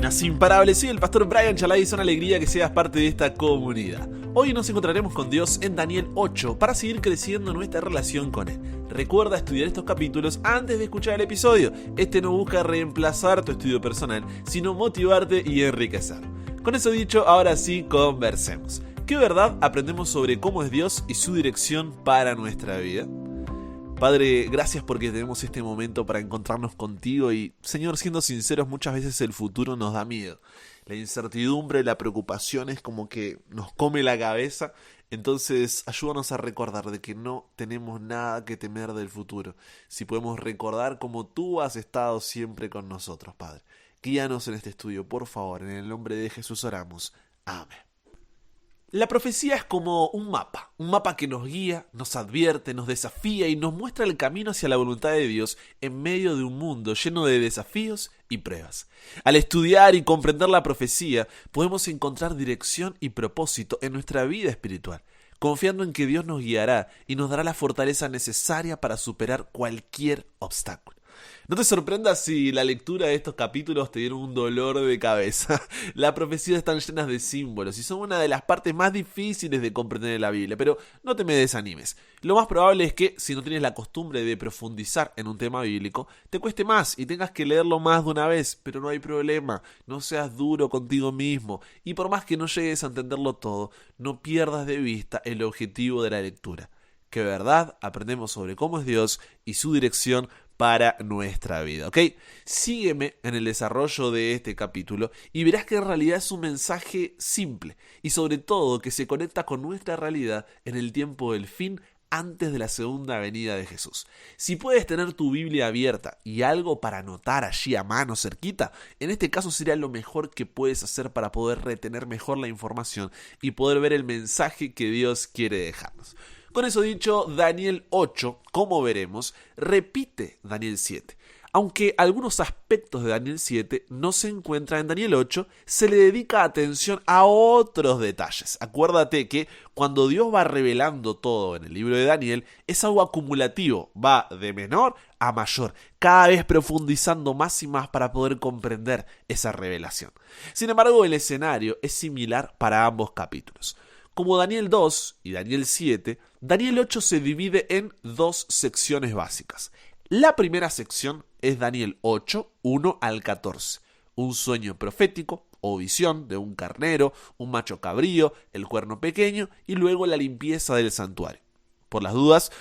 Buenas imparables, soy el pastor Brian Chalai y es una alegría que seas parte de esta comunidad. Hoy nos encontraremos con Dios en Daniel 8 para seguir creciendo nuestra relación con Él. Recuerda estudiar estos capítulos antes de escuchar el episodio. Este no busca reemplazar tu estudio personal, sino motivarte y enriquecer. Con eso dicho, ahora sí, conversemos. ¿Qué verdad aprendemos sobre cómo es Dios y su dirección para nuestra vida? Padre, gracias porque tenemos este momento para encontrarnos contigo y, Señor, siendo sinceros, muchas veces el futuro nos da miedo. La incertidumbre, la preocupación es como que nos come la cabeza. Entonces, ayúdanos a recordar de que no tenemos nada que temer del futuro. Si podemos recordar cómo tú has estado siempre con nosotros, Padre. Guíanos en este estudio, por favor. En el nombre de Jesús oramos. Amén. La profecía es como un mapa que nos guía, nos advierte, nos desafía y nos muestra el camino hacia la voluntad de Dios en medio de un mundo lleno de desafíos y pruebas. Al estudiar y comprender la profecía, podemos encontrar dirección y propósito en nuestra vida espiritual, confiando en que Dios nos guiará y nos dará la fortaleza necesaria para superar cualquier obstáculo. No te sorprendas si la lectura de estos capítulos te dieron un dolor de cabeza. Las profecías están llenas de símbolos y son una de las partes más difíciles de comprender en la Biblia, pero no te me desanimes. Lo más probable es que, si no tienes la costumbre de profundizar en un tema bíblico, te cueste más y tengas que leerlo más de una vez, pero no hay problema. No seas duro contigo mismo y por más que no llegues a entenderlo todo, no pierdas de vista el objetivo de la lectura. Que de verdad aprendemos sobre cómo es Dios y su dirección para nuestra vida, ¿ok? Sígueme en el desarrollo de este capítulo y verás que en realidad es un mensaje simple y sobre todo que se conecta con nuestra realidad en el tiempo del fin antes de la segunda venida de Jesús. Si puedes tener tu Biblia abierta y algo para anotar allí a mano cerquita, en este caso sería lo mejor que puedes hacer para poder retener mejor la información y poder ver el mensaje que Dios quiere dejarnos. Con eso dicho, Daniel 8, como veremos, repite Daniel 7. Aunque algunos aspectos de Daniel 7 no se encuentran en Daniel 8, se le dedica atención a otros detalles. Acuérdate que cuando Dios va revelando todo en el libro de Daniel, es algo acumulativo, va de menor a mayor, cada vez profundizando más y más para poder comprender esa revelación. Sin embargo, el escenario es similar para ambos capítulos. Como Daniel 2 y Daniel 7, Daniel 8 se divide en dos secciones básicas. La primera sección es Daniel 8, 1 al 14. Un sueño profético o visión de un carnero, un macho cabrío, el cuerno pequeño y luego la limpieza del santuario. Por las dudas,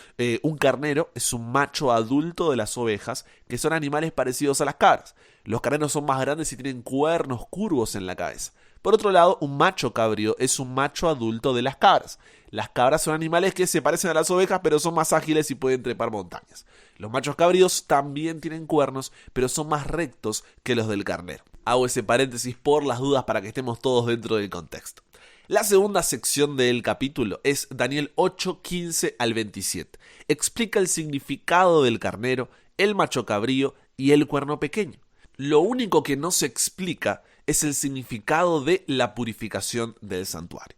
un carnero es un macho adulto de las ovejas, que son animales parecidos a las cabras. Los carneros son más grandes y tienen cuernos curvos en la cabeza. Por otro lado, un macho cabrío es un macho adulto de las cabras. Las cabras son animales que se parecen a las ovejas, pero son más ágiles y pueden trepar montañas. Los machos cabríos también tienen cuernos, pero son más rectos que los del carnero. Hago ese paréntesis por las dudas para que estemos todos dentro del contexto. La segunda sección del capítulo es Daniel 8, 15 al 27. Explica el significado del carnero, el macho cabrío y el cuerno pequeño. Lo único que no se explica es el significado de la purificación del santuario.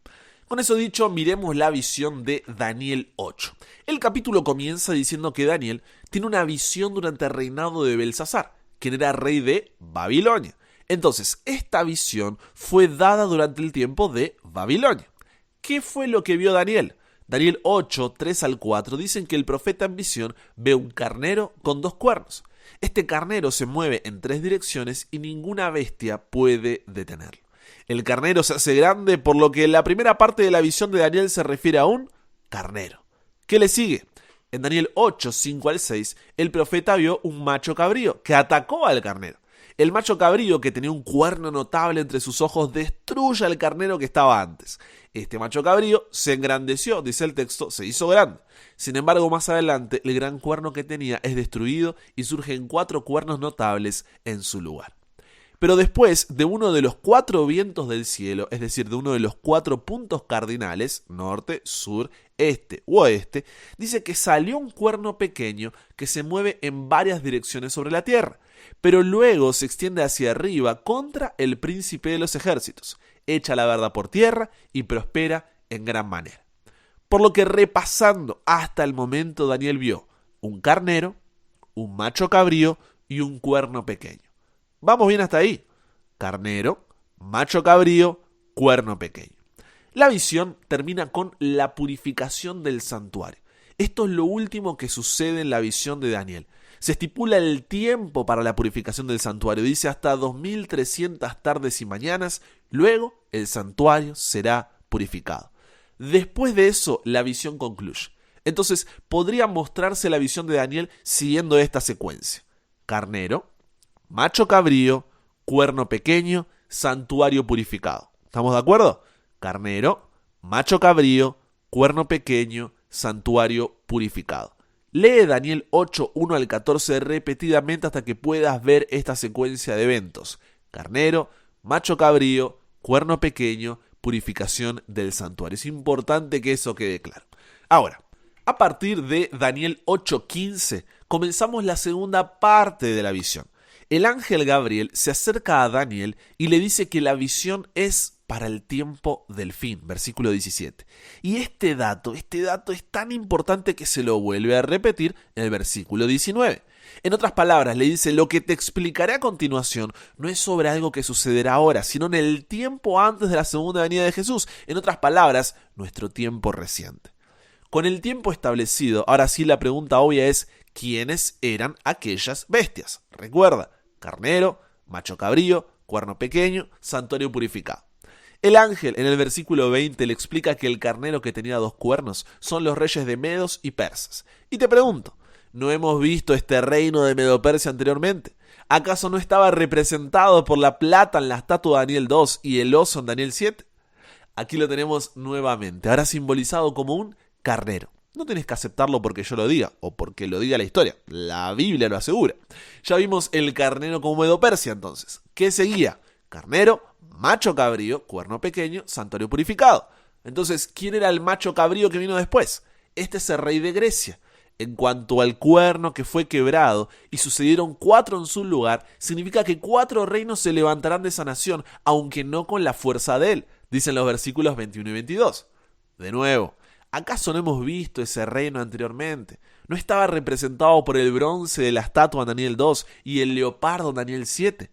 Con eso dicho, miremos la visión de Daniel 8. El capítulo comienza diciendo que Daniel tiene una visión durante el reinado de Belsasar, quien era rey de Babilonia. Entonces, esta visión fue dada durante el tiempo de Babilonia. ¿Qué fue lo que vio Daniel? Daniel 8, 3 al 4 dicen que el profeta en visión ve un carnero con dos cuernos. Este carnero se mueve en tres direcciones y ninguna bestia puede detenerlo. El carnero se hace grande, por lo que la primera parte de la visión de Daniel se refiere a un carnero. ¿Qué le sigue? En Daniel 8, 5 al 6, el profeta vio un macho cabrío que atacó al carnero. El macho cabrío, que tenía un cuerno notable entre sus ojos, destruye al carnero que estaba antes. Este macho cabrío se engrandeció, dice el texto, se hizo grande. Sin embargo, más adelante, el gran cuerno que tenía es destruido y surgen 4 cuernos notables en su lugar. Pero después de uno de los 4 vientos del cielo, es decir, de uno de los 4 puntos cardinales, norte, sur, este u oeste, dice que salió un cuerno pequeño que se mueve en varias direcciones sobre la tierra, pero luego se extiende hacia arriba contra el príncipe de los ejércitos, echa la verdad por tierra y prospera en gran manera. Por lo que, repasando hasta el momento, Daniel vio un carnero, un macho cabrío y un cuerno pequeño. ¿Vamos bien hasta ahí? carnero, macho cabrío, cuerno pequeño. La visión termina con la purificación del santuario. Esto es lo último que sucede en la visión de Daniel. Se estipula el tiempo para la purificación del santuario. Dice hasta 2300 tardes y mañanas. Luego el santuario será purificado. Después de eso, la visión concluye. Entonces, podría mostrarse la visión de Daniel siguiendo esta secuencia. Carnero, macho cabrío, cuerno pequeño, santuario purificado. ¿Estamos de acuerdo? Carnero, macho cabrío, cuerno pequeño, santuario purificado. Lee Daniel 8, 1 al 14 repetidamente hasta que puedas ver esta secuencia de eventos. Carnero, macho cabrío, cuerno pequeño, purificación del santuario. Es importante que eso quede claro. Ahora, a partir de Daniel 8:15, comenzamos la segunda parte de la visión. El ángel Gabriel se acerca a Daniel y le dice que la visión es para el tiempo del fin, versículo 17. Y este dato es tan importante que se lo vuelve a repetir en el versículo 19. En otras palabras, le dice, lo que te explicaré a continuación no es sobre algo que sucederá ahora, sino en el tiempo antes de la segunda venida de Jesús. En otras palabras, nuestro tiempo reciente. Con el tiempo establecido, ahora sí la pregunta obvia es, ¿quiénes eran aquellas bestias? Recuerda, carnero, macho cabrío, cuerno pequeño, santuario purificado. El ángel en el versículo 20 le explica que el carnero que tenía 2 cuernos son los reyes de Medos y Persas. Y te pregunto, ¿no hemos visto este reino de Medo-Persia anteriormente? ¿Acaso no estaba representado por la plata en la estatua de Daniel 2 y el oso en Daniel 7? Aquí lo tenemos nuevamente, ahora simbolizado como un carnero. No tienes que aceptarlo porque yo lo diga o porque lo diga la historia. La Biblia lo asegura. Ya vimos el carnero como Medo-Persia entonces. ¿Qué seguía? Carnero, macho cabrío, cuerno pequeño, santuario purificado. Entonces, ¿quién era el macho cabrío que vino después? Este es el rey de Grecia. En cuanto al cuerno que fue quebrado y sucedieron 4 en su lugar, significa que 4 reinos se levantarán de esa nación, aunque no con la fuerza de él, dicen los versículos 21 y 22. De nuevo, ¿acaso no hemos visto ese reino anteriormente? ¿No estaba representado por el bronce de la estatua en Daniel 2 y el leopardo en Daniel 7?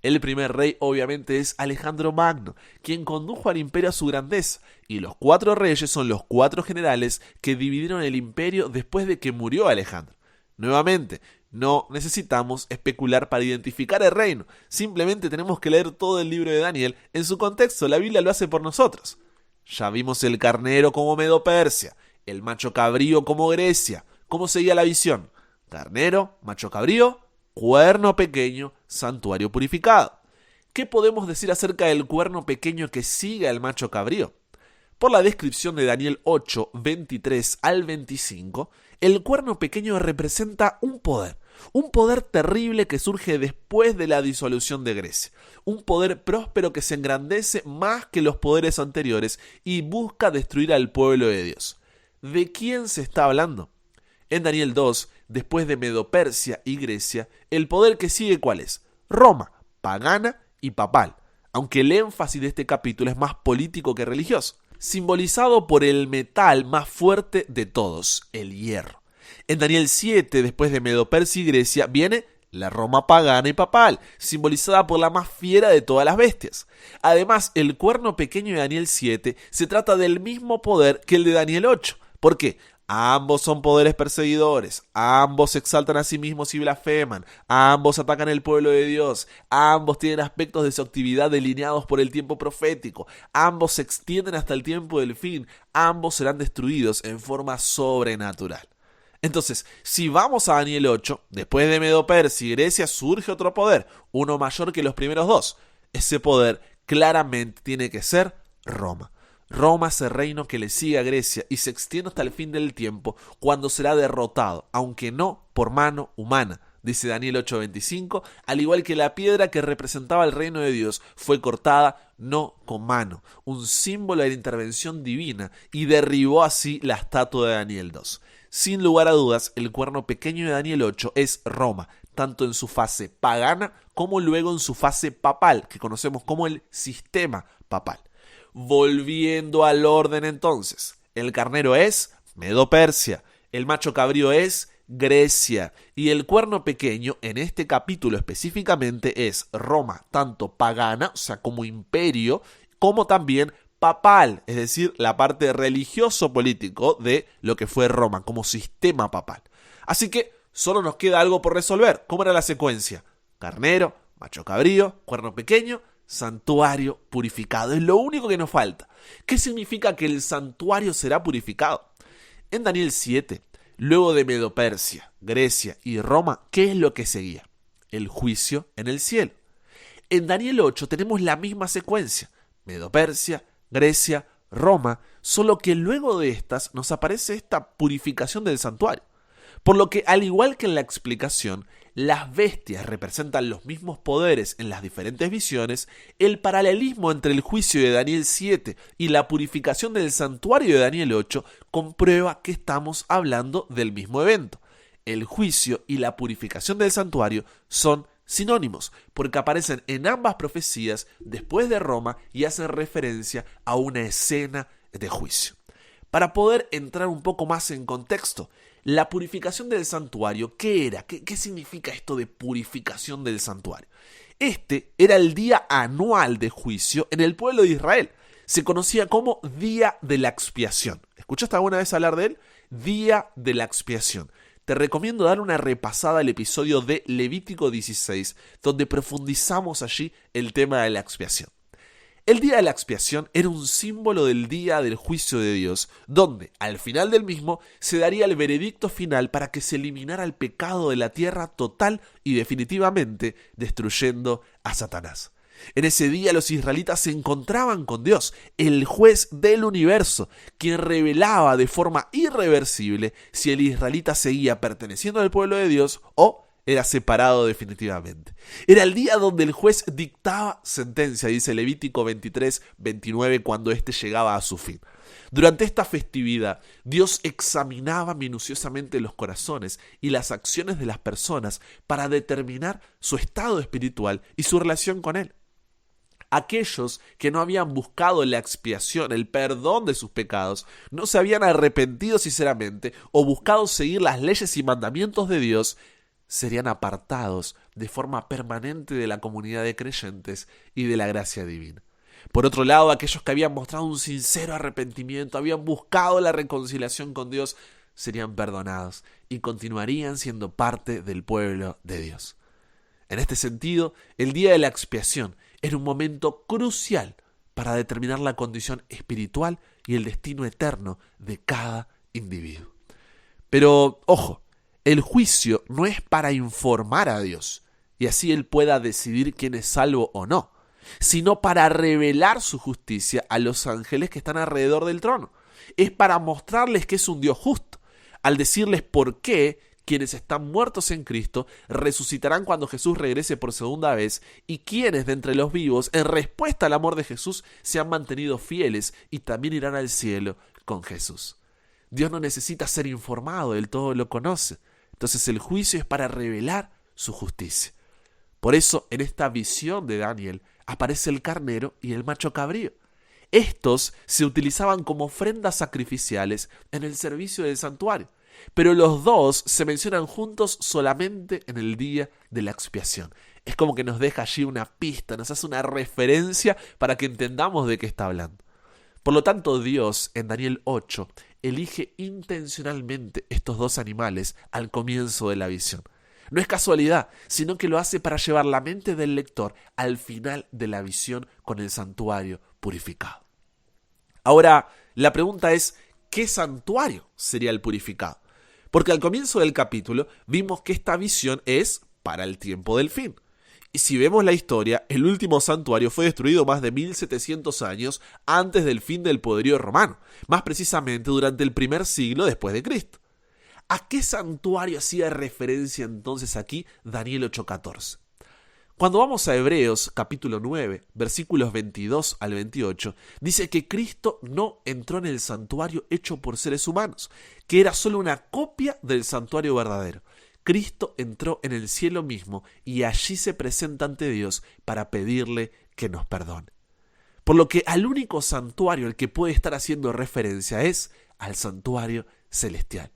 El primer rey obviamente es Alejandro Magno, quien condujo al imperio a su grandeza, y los 4 reyes son los 4 generales que dividieron el imperio después de que murió Alejandro. Nuevamente, no necesitamos especular para identificar el reino, simplemente tenemos que leer todo el libro de Daniel en su contexto, la Biblia lo hace por nosotros. Ya vimos el carnero como Medo-Persia, el macho cabrío como Grecia. ¿Cómo seguía la visión? Carnero, macho cabrío, cuerno pequeño, santuario purificado. ¿Qué podemos decir acerca del cuerno pequeño que sigue al macho cabrío? Por la descripción de Daniel 8, 23 al 25, el cuerno pequeño representa un poder terrible que surge después de la disolución de Grecia, un poder próspero que se engrandece más que los poderes anteriores y busca destruir al pueblo de Dios. ¿De quién se está hablando? En Daniel 2, después de Medo-Persia y Grecia, el poder que sigue ¿cuál es? Roma, pagana y papal, aunque el énfasis de este capítulo es más político que religioso, simbolizado por el metal más fuerte de todos, el hierro. En Daniel 7, después de Medo-Persia y Grecia, viene la Roma pagana y papal, simbolizada por la más fiera de todas las bestias. Además, el cuerno pequeño de Daniel 7 se trata del mismo poder que el de Daniel 8. ¿Por qué? Ambos son poderes perseguidores, ambos se exaltan a sí mismos y blasfeman, ambos atacan el pueblo de Dios, ambos tienen aspectos de su actividad delineados por el tiempo profético, ambos se extienden hasta el tiempo del fin, ambos serán destruidos en forma sobrenatural. Entonces, si vamos a Daniel 8, después de Medo-Persia y Grecia surge otro poder, uno mayor que los primeros 2. Ese poder claramente tiene que ser Roma. Roma es el reino que le sigue a Grecia y se extiende hasta el fin del tiempo, cuando será derrotado, aunque no por mano humana, dice Daniel 8:25, al igual que la piedra que representaba el reino de Dios fue cortada no con mano, un símbolo de la intervención divina, y derribó así la estatua de Daniel 2. Sin lugar a dudas, el cuerno pequeño de Daniel 8 es Roma, tanto en su fase pagana como luego en su fase papal, que conocemos como el sistema papal. Volviendo al orden entonces, el carnero es Medo-Persia, el macho cabrío es Grecia. Y el cuerno pequeño, en este capítulo específicamente, es Roma, tanto pagana, o sea, como imperio, como también papal, es decir, la parte religioso-político de lo que fue Roma, como sistema papal. Así que solo nos queda algo por resolver. ¿Cómo era la secuencia? Carnero, macho cabrío, cuerno pequeño, santuario purificado. Es lo único que nos falta. ¿Qué significa que el santuario será purificado? En Daniel 7, luego de Medo-Persia, Grecia y Roma, ¿qué es lo que seguía? El juicio en el cielo. En Daniel 8 tenemos la misma secuencia. Medo-Persia, Grecia, Roma, solo que luego de estas nos aparece esta purificación del santuario. Por lo que, al igual que en la explicación, las bestias representan los mismos poderes en las diferentes visiones, el paralelismo entre el juicio de Daniel 7 y la purificación del santuario de Daniel 8 comprueba que estamos hablando del mismo evento. El juicio y la purificación del santuario son sinónimos, porque aparecen en ambas profecías después de Roma y hacen referencia a una escena de juicio. Para poder entrar un poco más en contexto, la purificación del santuario, ¿qué era? ¿Qué significa esto de purificación del santuario? Este era el día anual de juicio en el pueblo de Israel. Se conocía como Día de la Expiación. ¿Escuchaste alguna vez hablar de él? Día de la Expiación. Te recomiendo dar una repasada al episodio de Levítico 16, donde profundizamos allí el tema de la expiación. El día de la expiación era un símbolo del día del juicio de Dios, donde, al final del mismo, se daría el veredicto final para que se eliminara el pecado de la tierra total y definitivamente, destruyendo a Satanás. En ese día los israelitas se encontraban con Dios, el juez del universo, quien revelaba de forma irreversible si el israelita seguía perteneciendo al pueblo de Dios o era separado definitivamente. Era el día donde el juez dictaba sentencia, dice Levítico 23-29, cuando éste llegaba a su fin. Durante esta festividad, Dios examinaba minuciosamente los corazones y las acciones de las personas para determinar su estado espiritual y su relación con Él. Aquellos que no habían buscado la expiación, el perdón de sus pecados, no se habían arrepentido sinceramente o buscado seguir las leyes y mandamientos de Dios, serían apartados de forma permanente de la comunidad de creyentes y de la gracia divina. Por otro lado, aquellos que habían mostrado un sincero arrepentimiento, habían buscado la reconciliación con Dios, serían perdonados y continuarían siendo parte del pueblo de Dios. En este sentido, el día de la expiación era un momento crucial para determinar la condición espiritual y el destino eterno de cada individuo. Pero, ojo, el juicio no es para informar a Dios y así Él pueda decidir quién es salvo o no, sino para revelar su justicia a los ángeles que están alrededor del trono. Es para mostrarles que es un Dios justo, al decirles por qué quienes están muertos en Cristo resucitarán cuando Jesús regrese por segunda vez y quienes de entre los vivos, en respuesta al amor de Jesús, se han mantenido fieles y también irán al cielo con Jesús. Dios no necesita ser informado, Él todo lo conoce. Entonces el juicio es para revelar su justicia. Por eso en esta visión de Daniel aparece el carnero y el macho cabrío. Estos se utilizaban como ofrendas sacrificiales en el servicio del santuario, pero los dos se mencionan juntos solamente en el día de la expiación. Es como que nos deja allí una pista, nos hace una referencia para que entendamos de qué está hablando. Por lo tanto, Dios, en Daniel 8, elige intencionalmente estos dos animales al comienzo de la visión. No es casualidad, sino que lo hace para llevar la mente del lector al final de la visión con el santuario purificado. Ahora, la pregunta es, ¿qué santuario sería el purificado? Porque al comienzo del capítulo vimos que esta visión es para el tiempo del fin. Y si vemos la historia, el último santuario fue destruido más de 1700 años antes del fin del poderío romano, más precisamente durante el primer siglo después de Cristo. ¿A qué santuario hacía referencia entonces aquí Daniel 8:14? Cuando vamos a Hebreos capítulo 9, versículos 22 al 28, dice que Cristo no entró en el santuario hecho por seres humanos, que era solo una copia del santuario verdadero. Cristo entró en el cielo mismo y allí se presenta ante Dios para pedirle que nos perdone. Por lo que al único santuario al que puede estar haciendo referencia es al santuario celestial.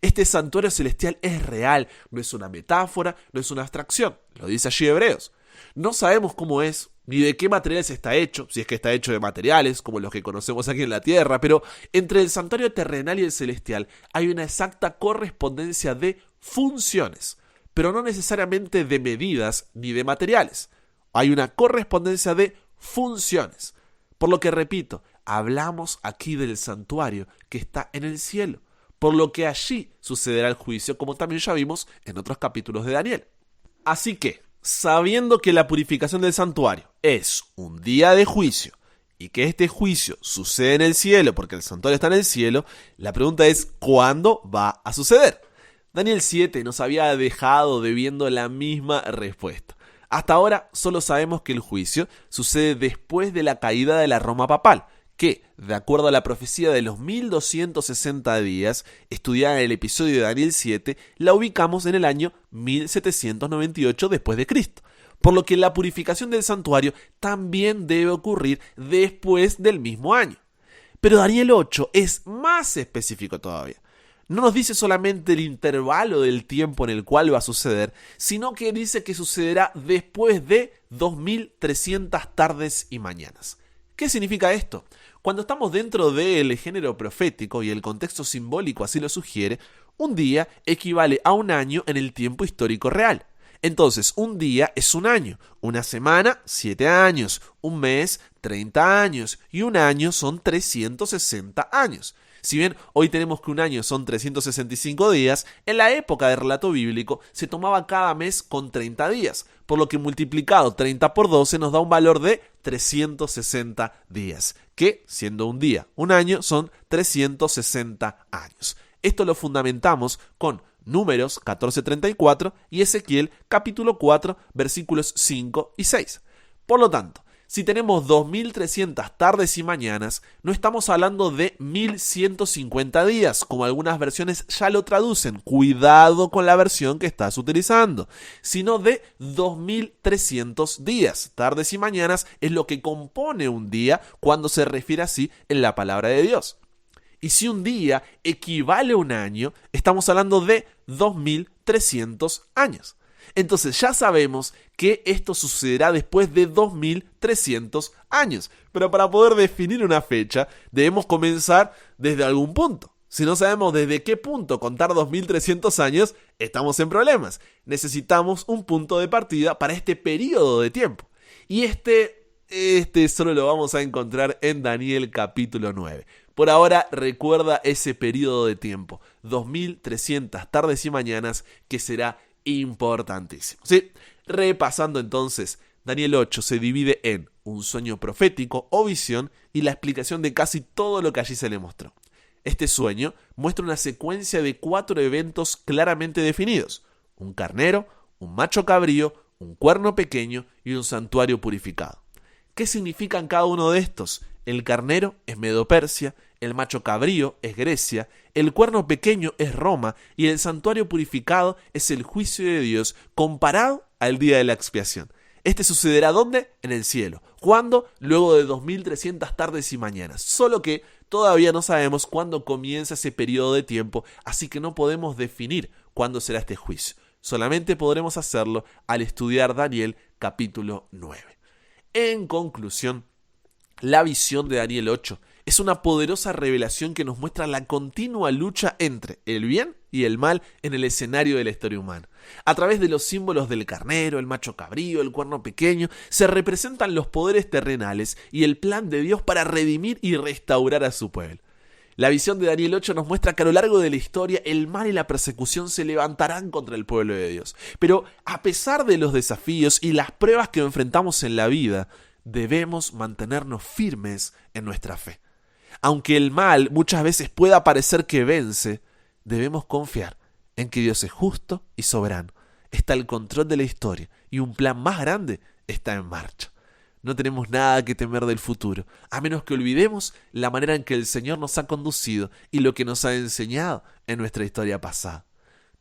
Este santuario celestial es real, no es una metáfora, no es una abstracción, lo dice allí Hebreos. No sabemos cómo es, ni de qué materiales está hecho, si es que está hecho de materiales como los que conocemos aquí en la Tierra, pero entre el santuario terrenal y el celestial hay una exacta correspondencia de funciones, pero no necesariamente de medidas ni de materiales. Hay una correspondencia de funciones. Por lo que repito, hablamos aquí del santuario que está en el cielo, por lo que allí sucederá el juicio, como también ya vimos en otros capítulos de Daniel. Así que, sabiendo que la purificación del santuario es un día de juicio y que este juicio sucede en el cielo porque el santuario está en el cielo, la pregunta es ¿cuándo va a suceder? Daniel 7 nos había dejado debiendo la misma respuesta. Hasta ahora solo sabemos que el juicio sucede después de la caída de la Roma papal, que, de acuerdo a la profecía de los 1260 días, estudiada en el episodio de Daniel 7, la ubicamos en el año 1798 después de Cristo, por lo que la purificación del santuario también debe ocurrir después del mismo año. Pero Daniel 8 es más específico todavía. No nos dice solamente el intervalo del tiempo en el cual va a suceder, sino que dice que sucederá después de 2300 tardes y mañanas. ¿Qué significa esto? Cuando estamos dentro del género profético y el contexto simbólico así lo sugiere, un día equivale a un año en el tiempo histórico real. Entonces, un día es un año, una semana, 7 años, un mes, 30 años y un año son 360 años. Si bien hoy tenemos que un año son 365 días, en la época del relato bíblico se tomaba cada mes con 30 días, por lo que multiplicado 30 por 12 nos da un valor de 360 días, que siendo un día un año son 360 años. Esto lo fundamentamos con Números 14:34 y Ezequiel capítulo 4 versículos 5 y 6. Por lo tanto, si tenemos 2300 tardes y mañanas, no estamos hablando de 1150 días, como algunas versiones ya lo traducen, cuidado con la versión que estás utilizando, sino de 2300 días. Tardes y mañanas es lo que compone un día cuando se refiere así en la palabra de Dios. Y si un día equivale a un año, estamos hablando de 2300 años. Entonces ya sabemos que esto sucederá después de 2300 años. Pero para poder definir una fecha, debemos comenzar desde algún punto. Si no sabemos desde qué punto contar 2300 años, estamos en problemas. Necesitamos un punto de partida para este periodo de tiempo. Y este solo lo vamos a encontrar en Daniel capítulo 9. Por ahora recuerda ese periodo de tiempo, 2300 tardes y mañanas, que será importantísimo. ¿Sí? Repasando entonces, Daniel 8 se divide en un sueño profético o visión y la explicación de casi todo lo que allí se le mostró. Este sueño muestra una secuencia de 4 eventos claramente definidos: un carnero, un macho cabrío, un cuerno pequeño y un santuario purificado. ¿Qué significan cada uno de estos? El carnero es Medo-Persia, el macho cabrío es Grecia, el cuerno pequeño es Roma y el santuario purificado es el juicio de Dios comparado al día de la expiación. Este sucederá ¿dónde? En el cielo. ¿Cuándo? Luego de 2300 tardes y mañanas. Solo que todavía no sabemos cuándo comienza ese periodo de tiempo, así que no podemos definir cuándo será este juicio. Solamente podremos hacerlo al estudiar Daniel capítulo 9. En conclusión, la visión de Daniel 8 es una poderosa revelación que nos muestra la continua lucha entre el bien y el mal en el escenario de la historia humana. A través de los símbolos del carnero, el macho cabrío, el cuerno pequeño, se representan los poderes terrenales y el plan de Dios para redimir y restaurar a su pueblo. La visión de Daniel 8 nos muestra que a lo largo de la historia el mal y la persecución se levantarán contra el pueblo de Dios. Pero a pesar de los desafíos y las pruebas que enfrentamos en la vida, debemos mantenernos firmes en nuestra fe. Aunque el mal muchas veces pueda parecer que vence, debemos confiar en que Dios es justo y soberano. Está al control de la historia y un plan más grande está en marcha. No tenemos nada que temer del futuro, a menos que olvidemos la manera en que el Señor nos ha conducido y lo que nos ha enseñado en nuestra historia pasada.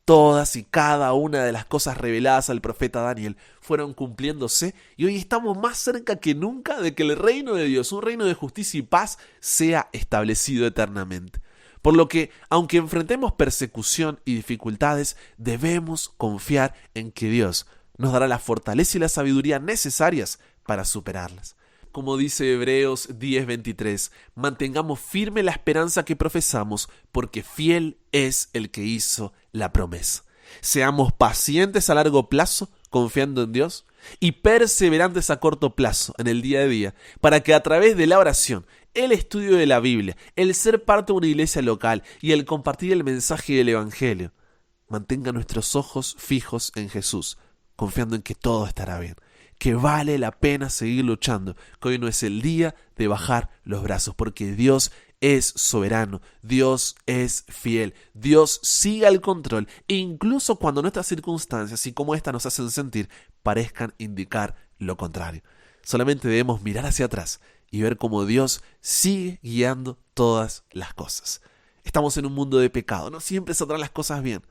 Todas y cada una de las cosas reveladas al profeta Daniel fueron cumpliéndose y hoy estamos más cerca que nunca de que el reino de Dios, un reino de justicia y paz, sea establecido eternamente. Por lo que, aunque enfrentemos persecución y dificultades, debemos confiar en que Dios nos dará la fortaleza y la sabiduría necesarias para superarlas. Como dice Hebreos 10:23, mantengamos firme la esperanza que profesamos, porque fiel es el que hizo la promesa. Seamos pacientes a largo plazo, confiando en Dios, y perseverantes a corto plazo, en el día a día, para que a través de la oración, el estudio de la Biblia, el ser parte de una iglesia local y el compartir el mensaje del Evangelio, mantenga nuestros ojos fijos en Jesús, confiando en que todo estará bien, que vale la pena seguir luchando, que hoy no es el día de bajar los brazos, porque Dios es soberano, Dios es fiel, Dios sigue al control, incluso cuando nuestras circunstancias y como éstas nos hacen sentir parezcan indicar lo contrario. Solamente debemos mirar hacia atrás y ver cómo Dios sigue guiando todas las cosas. Estamos en un mundo de pecado, no siempre saldrán las cosas bien,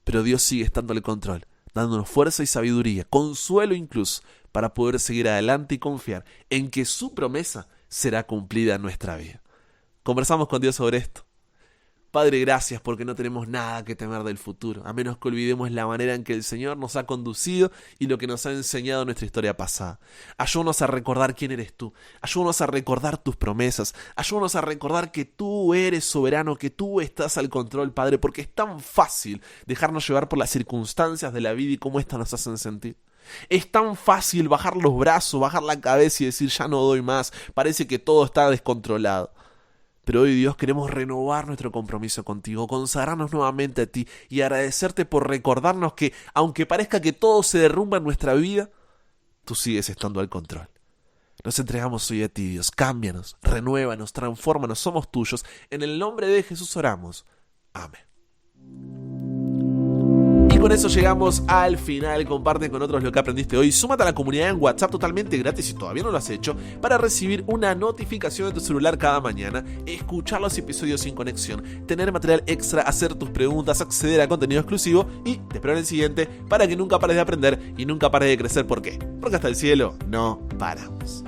pero Dios sigue estando al control, dándonos fuerza y sabiduría, consuelo incluso, para poder seguir adelante y confiar en que su promesa será cumplida en nuestra vida. Conversamos con Dios sobre esto. Padre, gracias porque no tenemos nada que temer del futuro, a menos que olvidemos la manera en que el Señor nos ha conducido y lo que nos ha enseñado nuestra historia pasada. Ayúdanos a recordar quién eres tú, ayúdanos a recordar tus promesas, ayúdanos a recordar que tú eres soberano, que tú estás al control, Padre, porque es tan fácil dejarnos llevar por las circunstancias de la vida y cómo éstas nos hacen sentir. Es tan fácil bajar los brazos, bajar la cabeza y decir ya no doy más, parece que todo está descontrolado. Pero hoy, Dios, queremos renovar nuestro compromiso contigo, consagrarnos nuevamente a ti y agradecerte por recordarnos que, aunque parezca que todo se derrumba en nuestra vida, tú sigues estando al control. Nos entregamos hoy a ti, Dios. Cámbianos, renuévanos, transfórmanos, somos tuyos. En el nombre de Jesús oramos. Amén. Con eso llegamos al final. Comparte con otros lo que aprendiste hoy. Súmate a la comunidad en WhatsApp totalmente gratis si todavía no lo has hecho, para recibir una notificación de tu celular cada mañana, escuchar los episodios sin conexión, tener material extra, hacer tus preguntas, acceder a contenido exclusivo y te espero en el siguiente para que nunca pares de aprender y nunca pares de crecer. ¿Por qué? Porque hasta el cielo no paramos.